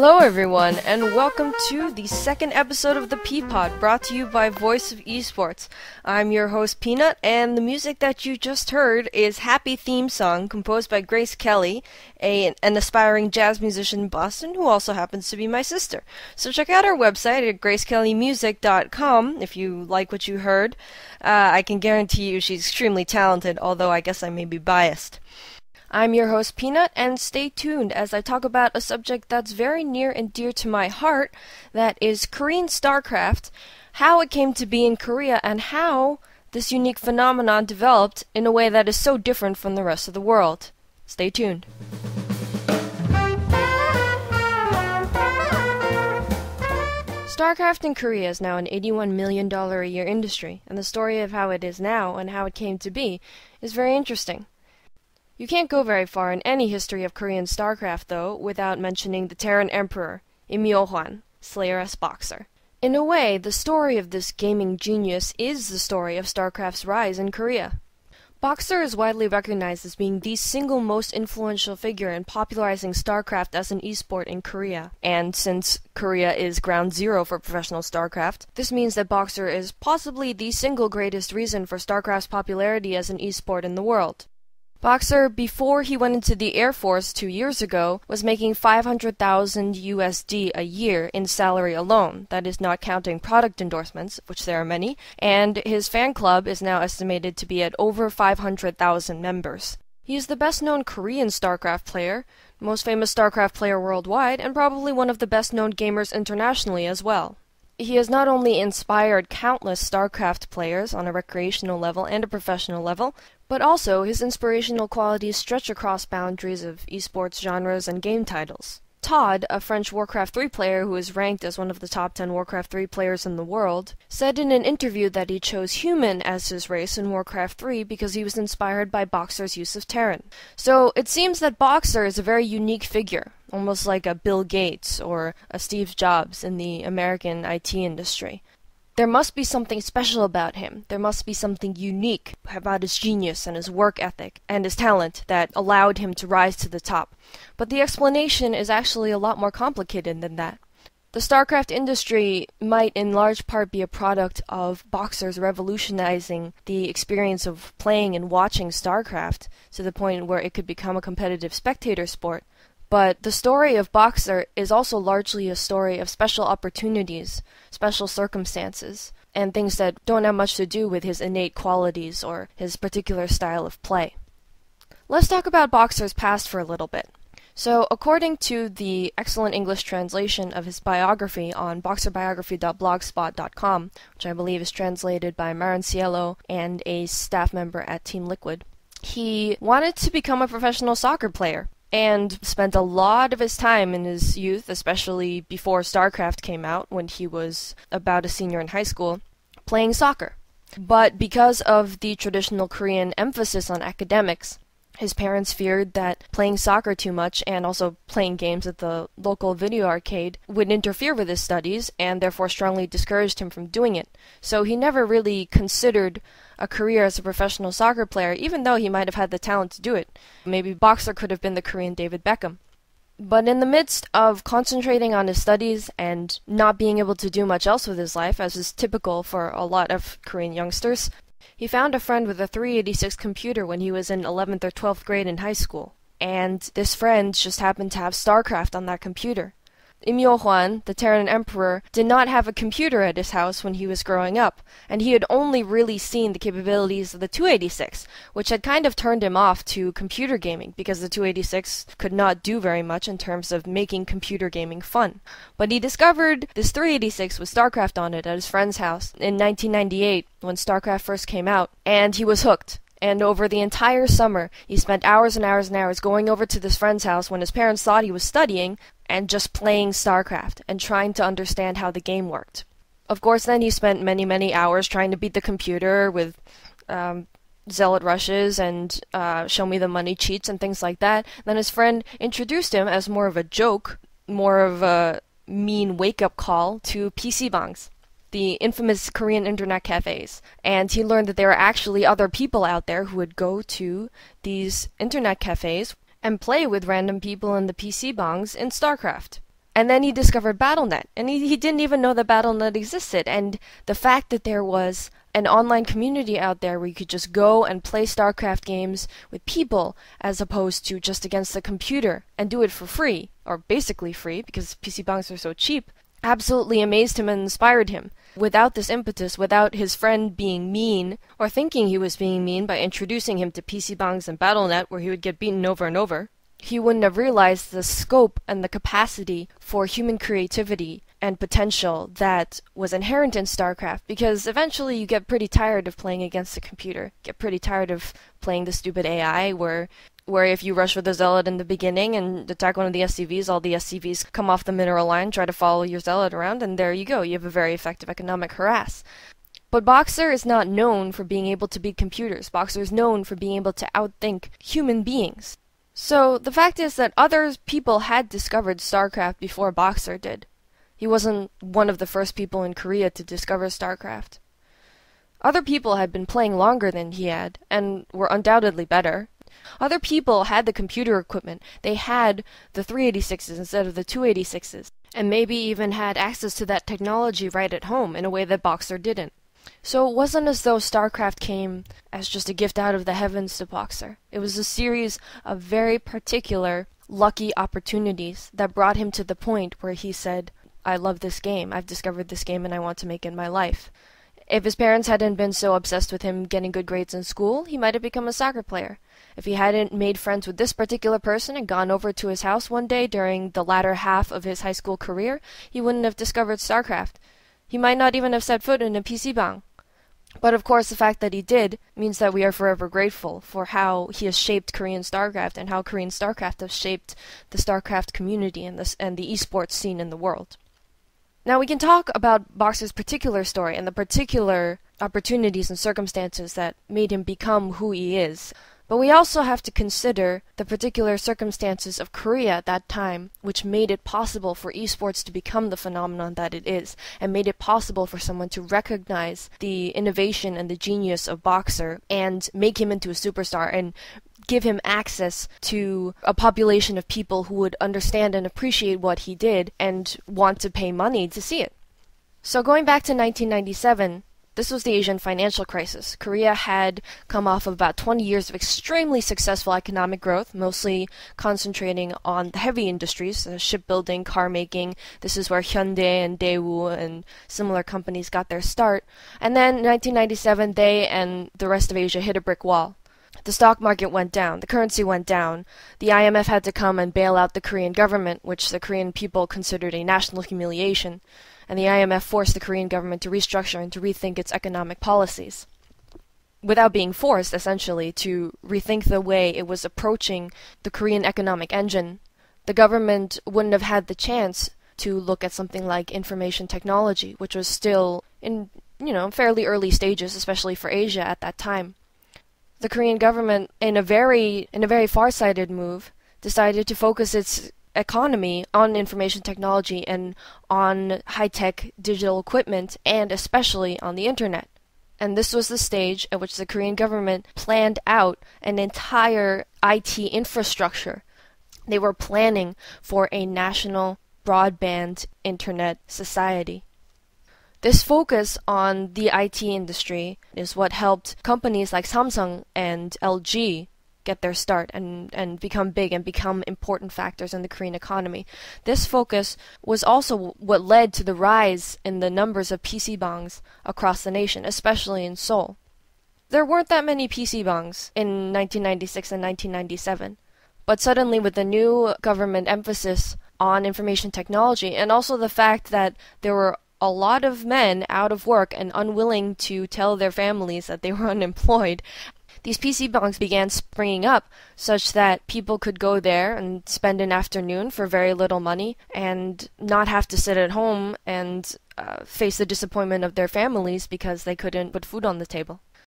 Hello everyone, and welcome to the second episode of the PeaPod, brought to you by Voice of Esports. I'm your host Peanut, and the music that you just heard is Happy Theme Song, composed by Grace Kelly, an aspiring jazz musician in Boston, who also happens to be my sister. So check out our website at gracekellymusic.com if you like what you heard. I can guarantee you she's extremely talented, although I guess I may be biased. I'm your host Peanut, and stay tuned as I talk about a subject that's very near and dear to my heart, that is Korean StarCraft, how it came to be in Korea, and how this unique phenomenon developed in a way that is so different from the rest of the world. Stay tuned. StarCraft in Korea is now an $81 million a year industry, and the story of how it is now and how it came to be is very interesting. You can't go very far in any history of Korean StarCraft, though, without mentioning the Terran Emperor, Im Yo-hwan, SlayerS.BoxeR. In a way, the story of this gaming genius is the story of StarCraft's rise in Korea. BoxeR is widely recognized as being the single most influential figure in popularizing StarCraft as an esport in Korea. And since Korea is ground zero for professional StarCraft, this means that BoxeR is possibly the single greatest reason for StarCraft's popularity as an esport in the world. BoxeR, before he went into the Air Force 2 years ago, was making $500,000 USD a year in salary alone. That is not counting product endorsements, which there are many, and his fan club is now estimated to be at over 500,000 members. He is the best-known Korean StarCraft player, most famous StarCraft player worldwide, and probably one of the best-known gamers internationally as well. He has not only inspired countless StarCraft players on a recreational level and a professional level, but also his inspirational qualities stretch across boundaries of esports genres and game titles. Todd, a French Warcraft 3 player who is ranked as one of the top 10 Warcraft 3 players in the world, said in an interview that he chose human as his race in Warcraft 3 because he was inspired by BoxeR's use of Terran. So it seems that BoxeR is a very unique figure, almost like a Bill Gates or a Steve Jobs in the American IT industry. There must be something special about him. There must be something unique about his genius and his work ethic and his talent that allowed him to rise to the top. But the explanation is actually a lot more complicated than that. The StarCraft industry might in large part be a product of BoxeR's revolutionizing the experience of playing and watching StarCraft to the point where it could become a competitive spectator sport. But the story of BoxeR is also largely a story of special opportunities, special circumstances, and things that don't have much to do with his innate qualities or his particular style of play. Let's talk about BoxeR's past for a little bit. So, according to the excellent English translation of his biography on boxerbiography.blogspot.com, which I believe is translated by Maranciello and a staff member at Team Liquid, he wanted to become a professional soccer player, and spent a lot of his time in his youth, especially before StarCraft came out, when he was about a senior in high school, playing soccer. But because of the traditional Korean emphasis on academics, his parents feared that playing soccer too much and also playing games at the local video arcade would interfere with his studies and therefore strongly discouraged him from doing it. So he never really considered a career as a professional soccer player, even though he might have had the talent to do it. Maybe BoxeR could have been the Korean David Beckham. But in the midst of concentrating on his studies and not being able to do much else with his life, as is typical for a lot of Korean youngsters, he found a friend with a 386 computer when he was in 11th or 12th grade in high school. And this friend just happened to have StarCraft on that computer. Im Yo-hwan, the Terran Emperor, did not have a computer at his house when he was growing up, and he had only really seen the capabilities of the 286, which had kind of turned him off to computer gaming, because the 286 could not do very much in terms of making computer gaming fun. But he discovered this 386 with StarCraft on it at his friend's house in 1998, when StarCraft first came out, and he was hooked. And over the entire summer, he spent hours and hours and hours going over to this friend's house when his parents thought he was studying, and just playing StarCraft and trying to understand how the game worked. Of course, then he spent many, many hours trying to beat the computer with zealot rushes and show me the money cheats and things like that. Then his friend introduced him as more of a joke, more of a mean wake-up call to PC bangs, the infamous Korean internet cafes. And he learned that there are actually other people out there who would go to these internet cafes and play with random people in the PC bangs in StarCraft. And then he discovered BattleNet, and he didn't even know that BattleNet existed. And the fact that there was an online community out there where you could just go and play StarCraft games with people as opposed to just against the computer and do it for free, or basically free because PC bongs are so cheap, absolutely amazed him and inspired him. Without this impetus, without his friend being mean, or thinking he was being mean by introducing him to PC bongs and BattleNet where he would get beaten over and over, he wouldn't have realized the scope and the capacity for human creativity and potential that was inherent in StarCraft, because eventually you get pretty tired of playing against a computer, get pretty tired of playing the stupid AI where if you rush with a zealot in the beginning and attack one of the SCVs, all the SCVs come off the mineral line, try to follow your zealot around, and there you go, you have a very effective economic harass. But BoxeR is not known for being able to beat computers. BoxeR is known for being able to outthink human beings. So the fact is that other people had discovered StarCraft before BoxeR did. He wasn't one of the first people in Korea to discover StarCraft. Other people had been playing longer than he had, and were undoubtedly better. Other people had the computer equipment. They had the 386s instead of the 286s, and maybe even had access to that technology right at home in a way that BoxeR didn't. So it wasn't as though StarCraft came as just a gift out of the heavens to BoxeR. It was a series of very particular, lucky opportunities that brought him to the point where he said, I love this game, I've discovered this game and I want to make it my life. If his parents hadn't been so obsessed with him getting good grades in school, he might have become a soccer player. If he hadn't made friends with this particular person and gone over to his house one day during the latter half of his high school career, he wouldn't have discovered StarCraft. He might not even have set foot in a PC bang. But of course the fact that he did means that we are forever grateful for how he has shaped Korean StarCraft and how Korean StarCraft has shaped the StarCraft community and the esports scene in the world. Now we can talk about BoxeR's particular story and the particular opportunities and circumstances that made him become who he is. But we also have to consider the particular circumstances of Korea at that time, which made it possible for esports to become the phenomenon that it is, and made it possible for someone to recognize the innovation and the genius of BoxeR and make him into a superstar and give him access to a population of people who would understand and appreciate what he did and want to pay money to see it. So going back to 1997, this was the Asian financial crisis. Korea had come off of about 20 years of extremely successful economic growth, mostly concentrating on the heavy industries, shipbuilding, car making. This is where Hyundai and Daewoo and similar companies got their start. And then in 1997, they and the rest of Asia hit a brick wall. The stock market went down, the currency went down, the IMF had to come and bail out the Korean government, which the Korean people considered a national humiliation, and the IMF forced the Korean government to restructure and to rethink its economic policies. Without being forced, essentially, to rethink the way it was approaching the Korean economic engine, the government wouldn't have had the chance to look at something like information technology, which was still in, fairly early stages, especially for Asia at that time. The Korean government, in a very far-sighted move, decided to focus its economy on information technology and on high-tech digital equipment, and especially on the internet. And this was the stage at which the Korean government planned out an entire IT infrastructure. They were planning for a national broadband internet society. This focus on the IT industry is what helped companies like Samsung and LG get their start and become big and become important factors in the Korean economy. This focus was also what led to the rise in the numbers of PC bangs across the nation, especially in Seoul. There weren't that many PC bangs in 1996 and 1997, but suddenly with the new government emphasis on information technology and also the fact that there were a lot of men out of work and unwilling to tell their families that they were unemployed, these PC bangs began springing up such that people could go there and spend an afternoon for very little money and not have to sit at home and face the disappointment of their families because they couldn't put food on the table.